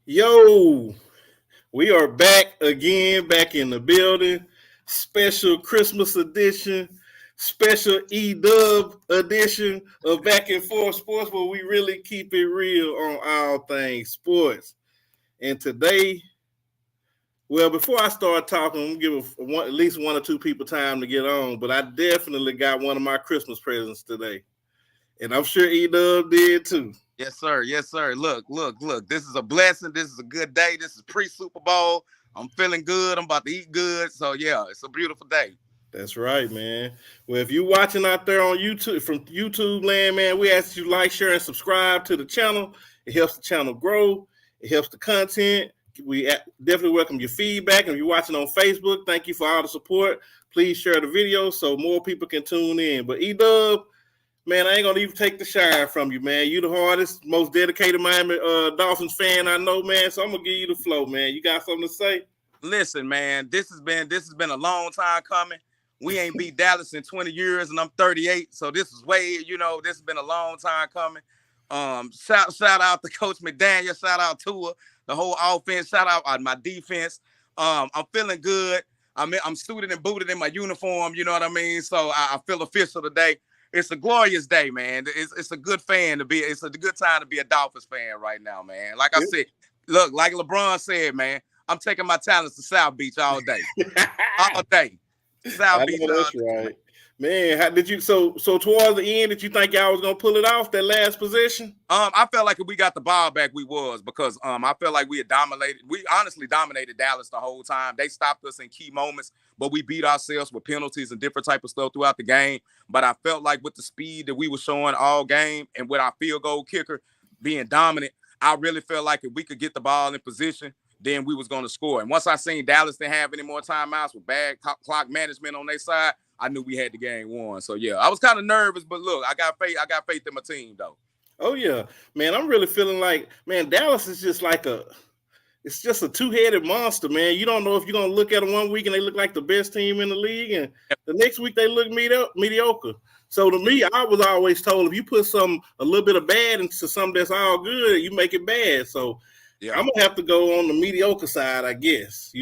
Yo, we are back again, back in the building. Special Christmas edition, special E-Dub edition of Back and Forth Sports, where we really keep it real on all things sports. And today, well, before I start talking, I'm gonna give at least one or two people time to get on, but I definitely got one of my Christmas presents today. And I'm sure E-Dub did too. Yes, sir. Yes, sir. Look. This is a blessing. This is a good day. This is pre-Super Bowl. I'm feeling good. I'm about to eat good. So yeah, it's a beautiful day. That's right, man. Well, if you're watching out there on YouTube from YouTube land, man, we ask you to like, share, and subscribe to the channel. It helps the channel grow. It helps the content. We definitely welcome your feedback. If you're watching on Facebook, thank you for all the support. Please share the video so more people can tune in. But E-Dub, man, I ain't gonna even take the shine from you, man. You the hardest, most dedicated Miami Dolphins fan I know, man. So I'm gonna give you the flow, man. You got something to say? Listen, man, this has been a long time coming. We ain't beat Dallas in 20 years, and I'm 38. So this is this has been a long time coming. Shout out to Coach McDaniel, shout out to her, the whole offense, shout out my defense. I'm feeling good. I'm suited and booted in my uniform, you know what I mean? So I feel official today. It's a glorious day, man. It's a good fan to be. It's a good time to be a Dolphins fan right now, man. Like I said, look, like LeBron said, man, I'm taking my talents to South Beach all day, all day. I South Beach. know that's right. Man, how did you so towards the end, did you think y'all was gonna pull it off that last position? I felt like if we got the ball back, we was because I felt like we had dominated. We honestly dominated Dallas the whole time. They stopped us in key moments, but we beat ourselves with penalties and different type of stuff throughout the game. But I felt like with the speed that we were showing all game and with our field goal kicker being dominant, I really felt like if we could get the ball in position, then we was going to score. And once I seen Dallas didn't have any more timeouts with bad clock management on their side, I knew we had the game won. So yeah, I was kind of nervous, but look, I got faith. I got faith in my team though. Oh yeah, man. I'm really feeling like, man, Dallas is just like it's just a two-headed monster, man. You don't know if you're gonna look at them one week and they look like the best team in the league, and the next week they look mediocre. So to me, I was always told if you put a little bit of bad into something that's all good, you make it bad. So yeah, I'm gonna have to go on the mediocre side, I guess.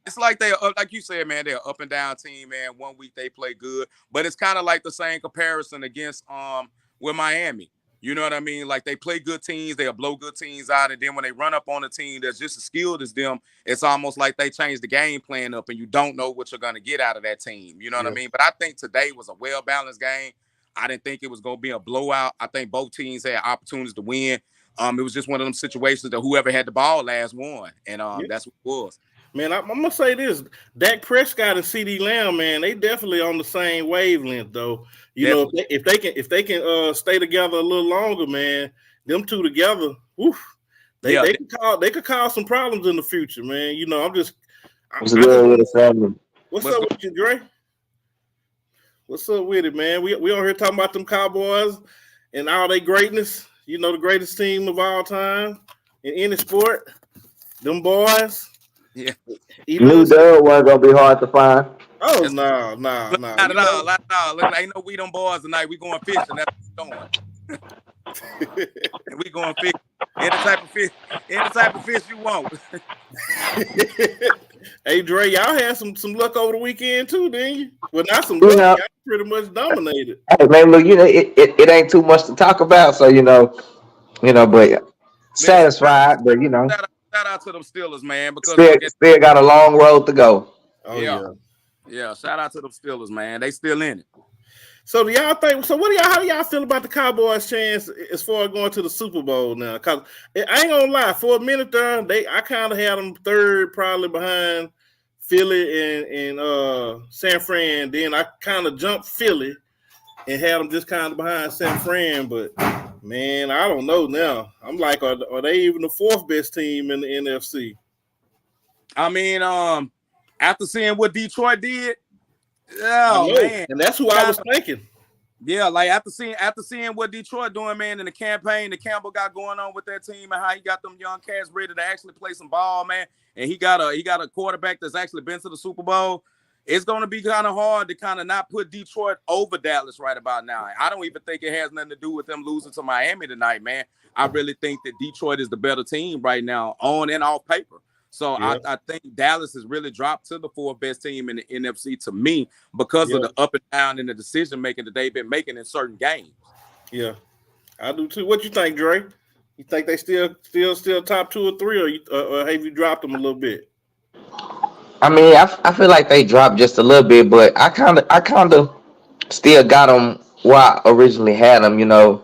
It's like like you said, man, they're up and down team, man. One week they play good, but it's kind of like the same comparison against with Miami. You know what I mean? Like they play good teams, they'll blow good teams out, and then when they run up on a team that's just as skilled as them, it's almost like they change the game plan up, and you don't know what you're gonna get out of that team. You know what I mean? But I think today was a well-balanced game. I didn't think it was gonna be a blowout. I think both teams had opportunities to win. It was just one of them situations that whoever had the ball last won, and that's what it was. Man, I'm gonna say this: Dak Prescott and CeeDee Lamb, man, they definitely on the same wavelength, though. If they can stay together a little longer, man, them two together, woof, they could cause some problems in the future, man. What's up with you, Dre? What's up with it, man? We on here talking about them Cowboys and all their greatness. The greatest team of all time in any sport. Them boys. Yeah. New Dub wasn't gonna be hard to find. Oh no. Not at all. Not at all. Look, ain't no we them boys tonight. We going fishing. That's what we're doing. We going fishing. Any type of fish you want. Hey Dre, y'all had some luck over the weekend too, didn't you? Well, not some luck. Y'all pretty much dominated. Hey man, look, it ain't too much to talk about, so but satisfied, but Shout out to them Steelers, man, because still got a long road to go. Oh yeah. Shout out to them Steelers, man. They still in it. So do y'all think? So how do y'all feel about the Cowboys' chance as far as going to the Super Bowl now? Because I ain't gonna lie, for a minute there, I kind of had them third, probably behind Philly and San Fran. Then I kind of jumped Philly and had them just kind of behind San Fran, but. Man, I don't know now. I'm like, are they even the fourth best team in the NFC? I mean, after seeing what Detroit did, man, and that's who I was thinking. Yeah, like after seeing what Detroit doing, man, in the campaign that Campbell got going on with that team and how he got them young cats ready to actually play some ball, man, and he got a quarterback that's actually been to the Super Bowl. it's going to be kind of hard to kind of not put Detroit over Dallas right about now. I don't even think it has nothing to do with them losing to Miami tonight, man. I really think that Detroit is the better team right now, on and off paper. So I think Dallas has really dropped to the fourth best team in the NFC to me because of the up and down in the decision making that they've been making in certain games. Yeah, I do too. What you think, Dre? You think they still top 2 or 3, or have you dropped them a little bit? I mean, I feel like they dropped just a little bit, but I kind of still got them where I originally had them. You know,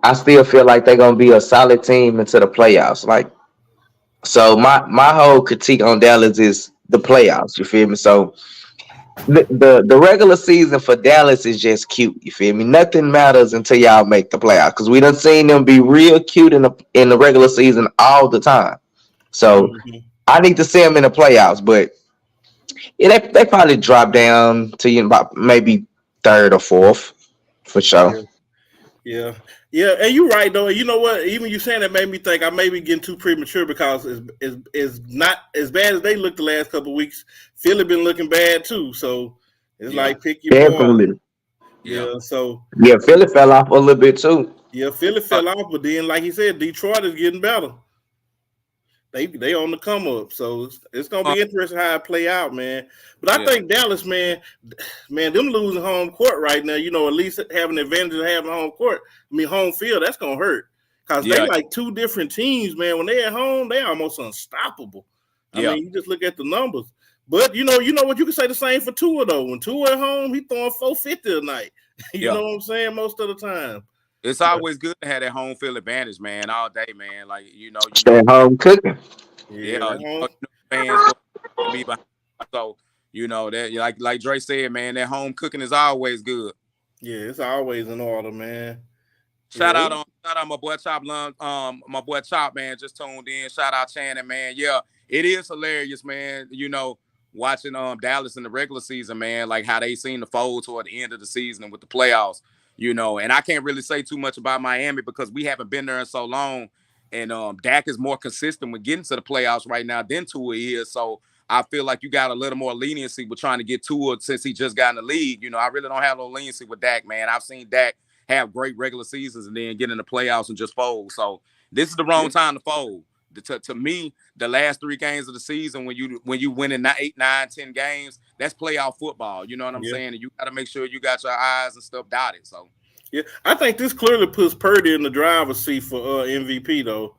I still feel like they're gonna be a solid team into the playoffs. Like, so my whole critique on Dallas is the playoffs. You feel me? So the regular season for Dallas is just cute. You feel me? Nothing matters until y'all make the playoffs, because we done seen them be real cute in the regular season all the time. So I need to see them in the playoffs, but they probably drop down to, you know, about maybe third or fourth for sure. Yeah, and you're right though. You know what? Even you saying that made me think I may be getting too premature, because it's not as bad as they looked the last couple of weeks. Philly been looking bad too, so it's like pick your Definitely. poison. Yeah, so Philly fell off a little bit too. Yeah, Philly fell off, but then, like he said, Detroit is getting better. They on the come up, so it's gonna be interesting how it play out, man. But I think Dallas, man, them losing home court right now, you know, at least having the advantage of having home court, home field, that's gonna hurt, because they like two different teams, man. When they at home, they almost unstoppable. I mean, you just look at the numbers. But you know what, you can say the same for Tua though. When Tua at home, he throwing 450 a night. You know what I'm saying? Most of the time. It's always good to have that home field advantage, man, all day, man. Like, stay home cooking. Fans be behind. So, that, like Dre said, man, that home cooking is always good. Yeah, it's always in order, man. Shout out my boy Chop, man, just tuned in. Shout out Shannon, man. Yeah, it is hilarious, man. Watching Dallas in the regular season, man, like how they seem to fold toward the end of the season with the playoffs. And I can't really say too much about Miami because we haven't been there in so long. And Dak is more consistent with getting to the playoffs right now than Tua is. So I feel like you got a little more leniency with trying to get Tua since he just got in the league. I really don't have no leniency with Dak, man. I've seen Dak have great regular seasons and then get in the playoffs and just fold. So this is the wrong time to fold. To me, the last 3 games of the season, when you win in 8, 9, 10 games, that's playoff football. You know what I'm saying? And you got to make sure you got your I's and stuff dotted. So, I think this clearly puts Purdy in the driver's seat for MVP though.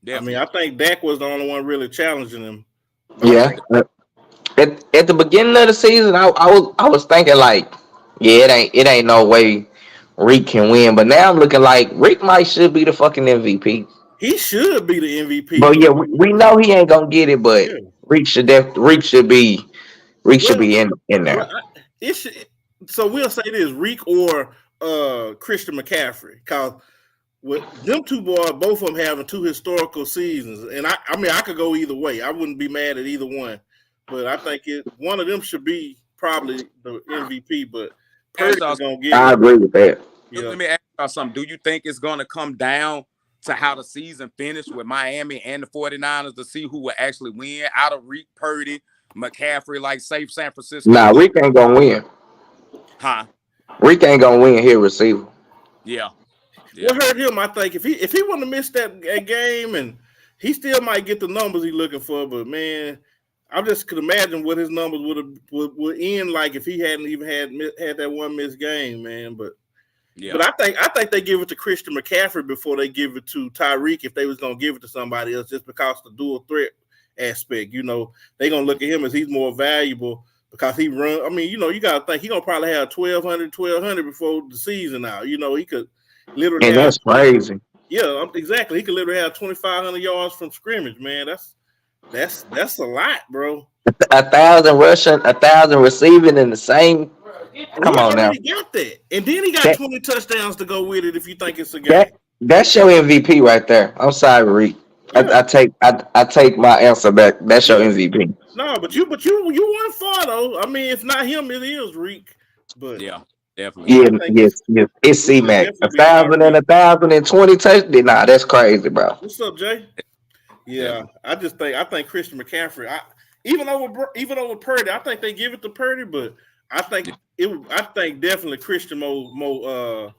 Definitely. I mean, I think Dak was the only one really challenging him. Yeah. At the beginning of the season, I was thinking like, it ain't no way Reek can win. But now I'm looking like Reek should be the fucking MVP. He should be the MVP. But yeah, we know he ain't gonna get it, but Reek should be in there. So we'll say this: Reek or Christian McCaffrey, because with them two boys, both of them having 2 historical seasons, and I mean I could go either way. I wouldn't be mad at either one, but I think one of them should be probably the MVP. But Purdy's gonna get it. I agree with that. Let me ask you something. Do you think it's gonna come down to how the season finished with Miami and the 49ers to see who will actually win out of Reek, Purdy, McCaffrey, like safe San Francisco? Nah, Reek ain't gonna win. Huh? Reek ain't gonna win here receiver. Yeah. What hurt him, I think, if he wouldn't have missed that game, and he still might get the numbers he's looking for, but man, I just could imagine what his numbers would end like if he hadn't even had that one missed game, man. But I think they give it to Christian McCaffrey before they give it to Tyreek if they was gonna give it to somebody else, just because the dual threat aspect. They gonna look at him as he's more valuable because he run. I mean, you gotta think he gonna probably have 1,200 before the season out. He could literally. And that's crazy. Yeah, exactly. He could literally have 2,500 yards from scrimmage, man. That's a lot, bro. 1,000 rushing, 1,000 receiving in the same. Come on now. He got that, and then he got 20 touchdowns to go with it. If you think it's a game, that's your MVP right there. I'm sorry, Reek. Yeah. I take my answer back. That's your MVP. No, but you won far though. I mean, if not him, it is Reek. But definitely. Yes. It's C-Mac. 1,000 and 1,020 touchdowns. Nah, that's crazy, bro. What's up, Jay? Yeah, I think Christian McCaffrey. even over Purdy. I think they give it to Purdy, but I think I think definitely Christian more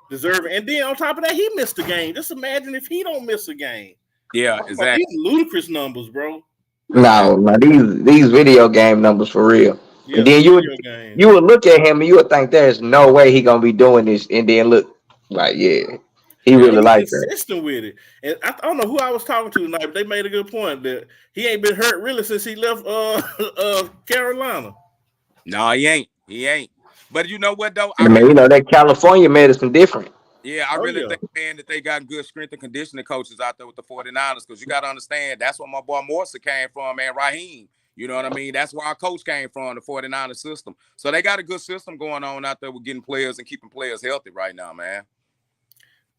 deserving. And then on top of that, he missed the game. Just imagine if he don't miss a game. Yeah, exactly. These ludicrous numbers, bro. No, Exactly. no, these video game numbers for real. Yeah, And the then video games. you would look at him and you would think there's no way he gonna be doing this, and then look like he And really he's like that. consistent with it. And I don't know who I was talking to tonight, but they made a good point that he ain't been hurt really since he left Carolina. No, he ain't. He ain't. But you know what though? I mean, that California medicine different. Yeah, I Oh really yeah. think, man, that they got good strength and conditioning coaches out there with the 49ers, because you got to understand that's where my boy Morrison came from, man, Raheem. You know what I mean? That's where our coach came from, the 49ers system. So they got a good system going on out there with getting players and keeping players healthy right now, man.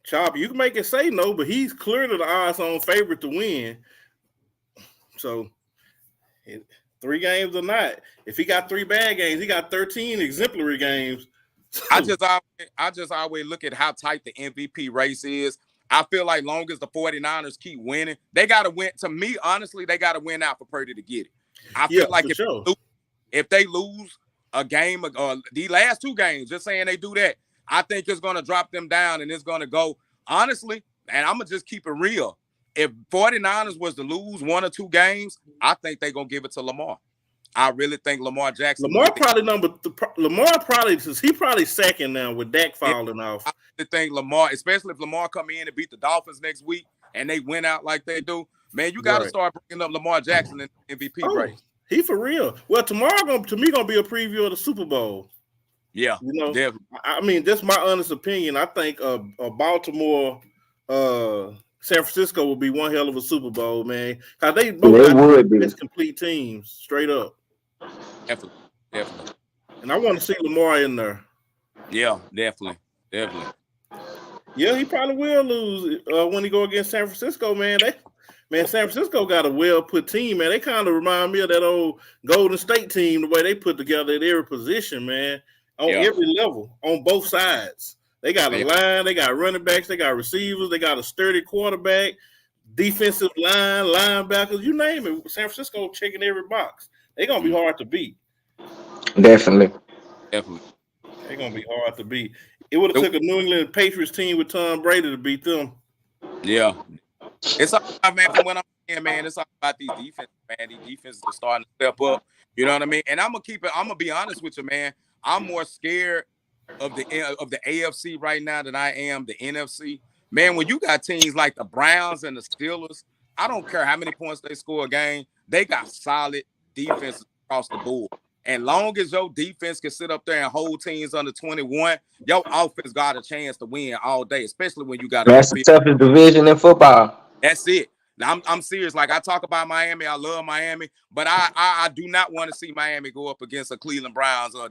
Chop, you can make it say no, but he's clearly the odds-on favorite to win. So 3 games or not. If he got 3 bad games, he got 13 exemplary games. I just always look at how tight the MVP race is. I feel like long as the 49ers keep winning, they got to win. To me, honestly, they got to win out for Purdy to get it. I feel like if they lose a game, the last 2 games, just saying they do that, I think it's going to drop them down and it's going to go, honestly, and I'm going to just keep it real. If 49ers was to lose 1 or 2 games, I think they're going to give it to Lamar. I really think Lamar Jackson. Lamar probably second now with Dak falling off. I think Lamar, especially if Lamar come in and beat the Dolphins next week and they win out like they do, man, you got to start bringing up Lamar Jackson in the MVP race. He for real. Well, tomorrow gonna be a preview of the Super Bowl. Yeah, you know, definitely. I mean, that's my honest opinion. I think Baltimore, San Francisco will be one hell of a Super Bowl, man. Because they both got the best complete teams, straight up. Definitely. And I want to see Lamar in there. Yeah, definitely. Yeah, he probably will lose when he go against San Francisco, man. San Francisco got a well-put team, man. They kind of remind me of that old Golden State team, the way they put together at every position, man, on every level, on both sides. They got a line, they got running backs, they got receivers, they got a sturdy quarterback, defensive line, linebackers, you name it. San Francisco checking every box. They're going to be hard to beat. Definitely. They're going to be hard to beat. It would have took a New England Patriots team with Tom Brady to beat them. Yeah. It's all about, man, from what I'm saying, man, it's all about these defenses, man. These defenses are starting to step up. You know what I mean? And I'm going to be honest with you, man. I'm more scared of the AFC right now than I am the NFC. Man, when you got teams like the Browns and the Steelers, I don't care how many points they score a game, they got solid defenses across the board. And long as your defense can sit up there and hold teams under 21, your offense got a chance to win all day, especially when you got that's the toughest division in football. That's it. Now, I'm serious. Like, I talk about Miami, I love Miami, but I do not want to see Miami go up against a Cleveland Browns or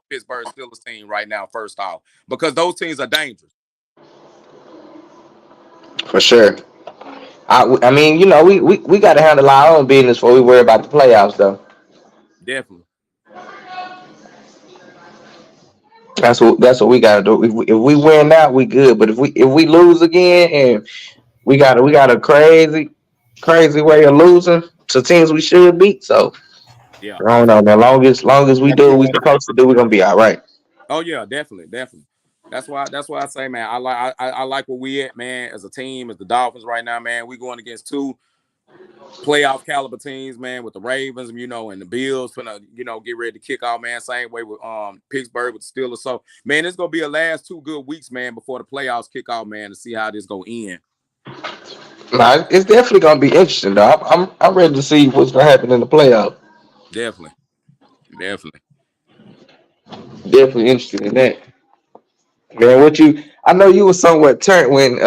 Pittsburgh Steelers team right now, first off, because those teams are dangerous. For sure. I mean, you know, we got to handle our own business before we worry about the playoffs, though. Definitely. That's what we got to do. If we win out, we good. But if we lose again, and we got a crazy way of losing to teams we should beat. So yeah, I don't know, man. Long as we do what we supposed to do, we're gonna be all right. Oh yeah, definitely. That's why I say, man, I like where we at, man, as a team, as the Dolphins right now, man. We going against 2 playoff caliber teams, man, with the Ravens, you know, and the Bills finna, you know, get ready to kick off, man. Same way with Pittsburgh with the Steelers. So, man, it's gonna be a last 2 good weeks, man, before the playoffs kick off, man, to see how this go end. Nah, it's definitely gonna be interesting, though. I'm ready to see what's gonna happen in the playoffs. Definitely interested in that. Man, I know you were somewhat turned when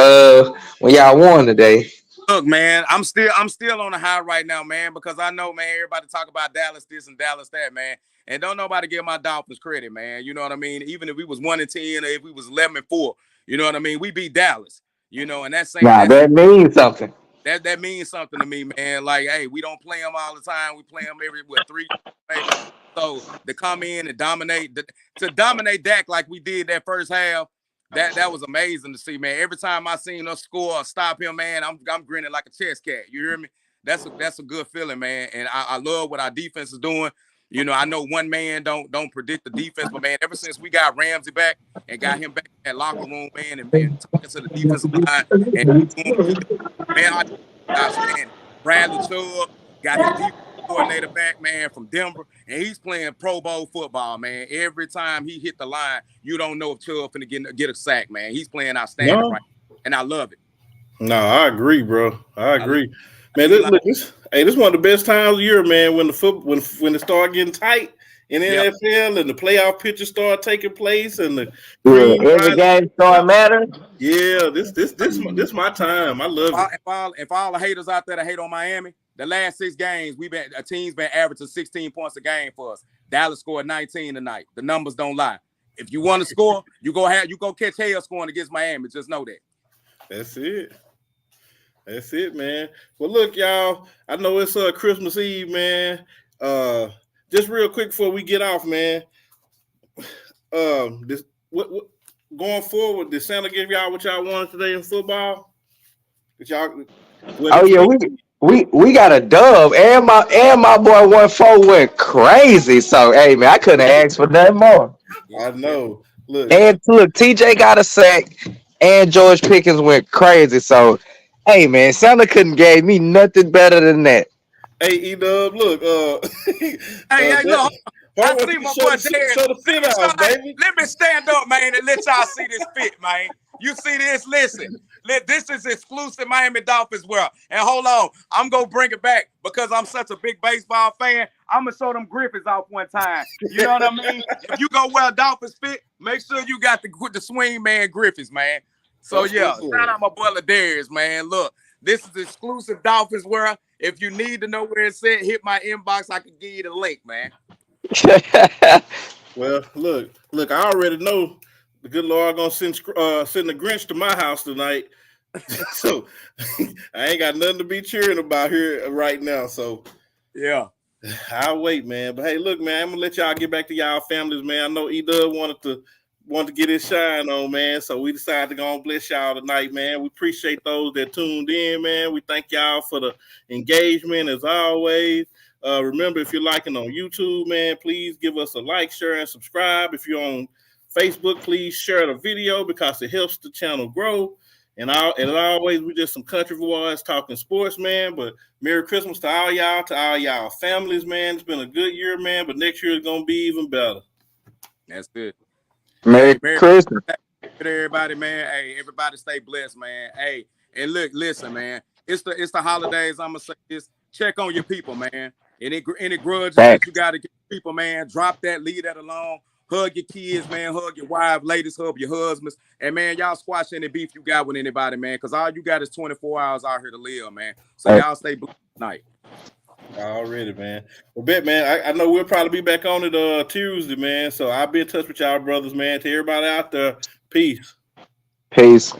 y'all won today. Look, man, I'm still on the high right now, man, because I know, man, everybody talk about Dallas this and Dallas that, man, and don't nobody give my Dolphins credit, man. You know what I mean? Even if we was 1-10 or if we was 11-4, you know what I mean? We beat Dallas, you know, and that's saying that means something. That means something to me, man. Like, hey, we don't play them all the time. We play them every 3 maybe. So to come in and dominate Dak like we did that first half. That was amazing to see, man. Every time I seen us score or stop him, man, I'm grinning like a chess cat. You hear me? that's a good feeling, man. And I love what our defense is doing. You know, I know one man don't predict the defense, but man, ever since we got Ramsey back and got him back in that locker room, man, and talking to the defensive line and doing good, man, outstanding. Bradley Chubb got his defense coordinator back, man, from Denver, and he's playing Pro Bowl football, man. Every time he hit the line, you don't know if Chubb finna get a sack, man. He's playing outstanding, right? And I love it. No, I agree, bro. I agree. Man, this is one of the best times of year, man, when when it start getting tight in the NFL and the playoff pictures start taking place and the every game start mattering. Yeah, this my time. I love it. If all the haters out there that hate on Miami, the last 6 games a team's been averaging 16 points a game for us. Dallas scored 19 tonight. The numbers don't lie. If you want to score, you go catch hell scoring against Miami. Just know that. That's it. That's it, man. Well, look, y'all. I know it's Christmas Eve, man. Just real quick before we get off, man. What going forward? Did Santa give y'all what y'all wanted today in football? We got a dub, and my boy 1-4 went crazy. So hey, man, I couldn't ask for nothing more. I know. Look, TJ got a sack, and George Pickens went crazy. So. Hey man, Santa couldn't gave me nothing better than that. Hey, E-Dub, look. Look. I see my boy Darius. Let me stand up, man, and let y'all see this fit, man. You see this? Listen. This is exclusive Miami Dolphins world. And hold on, I'm gonna bring it back because I'm such a big baseball fan. I'm gonna show them Griffins off one time. You know what I mean? If you go wear Dolphins fit, make sure you got the swing man Griffins, man. So shout out my brother Darius, man. Look, this is exclusive Dolphins world. If you need to know where it's at, hit my inbox. I can give you the link, man. Well, look, I already know the good Lord gonna send the Grinch to my house tonight. So I ain't got nothing to be cheering about here right now. So yeah, I'll wait, man. But hey, look, man, I'm gonna let y'all get back to y'all families, man. I know E-Dub wanted to get his shine on, man. So we decided to go and bless y'all tonight, man. We appreciate those that tuned in, man. We thank y'all for the engagement as always. Remember, if you're liking on YouTube, man, please give us a like, share, and subscribe. If you're on Facebook, please share the video because it helps the channel grow. And always, we just some country boys talking sports, man. But Merry Christmas to all y'all families, man. It's been a good year, man. But next year is gonna be even better. That's good. Merry Christmas to everybody, man. Hey, everybody stay blessed, man. Hey, and look, listen, man. It's the holidays. I'm gonna say this. Check on your people, man. Any grudges that you gotta get people, man. Drop that, leave that alone. Hug your kids, man. Hug your wives, ladies, hug your husbands. And man, y'all squash any beef you got with anybody, man. Cause all you got is 24 hours out here to live, man. So y'all stay blessed tonight. Already, man. Well, bet, man. I know we'll probably be back on it Tuesday, man. So I'll be in touch with y'all brothers, man. To everybody out there, peace. Peace.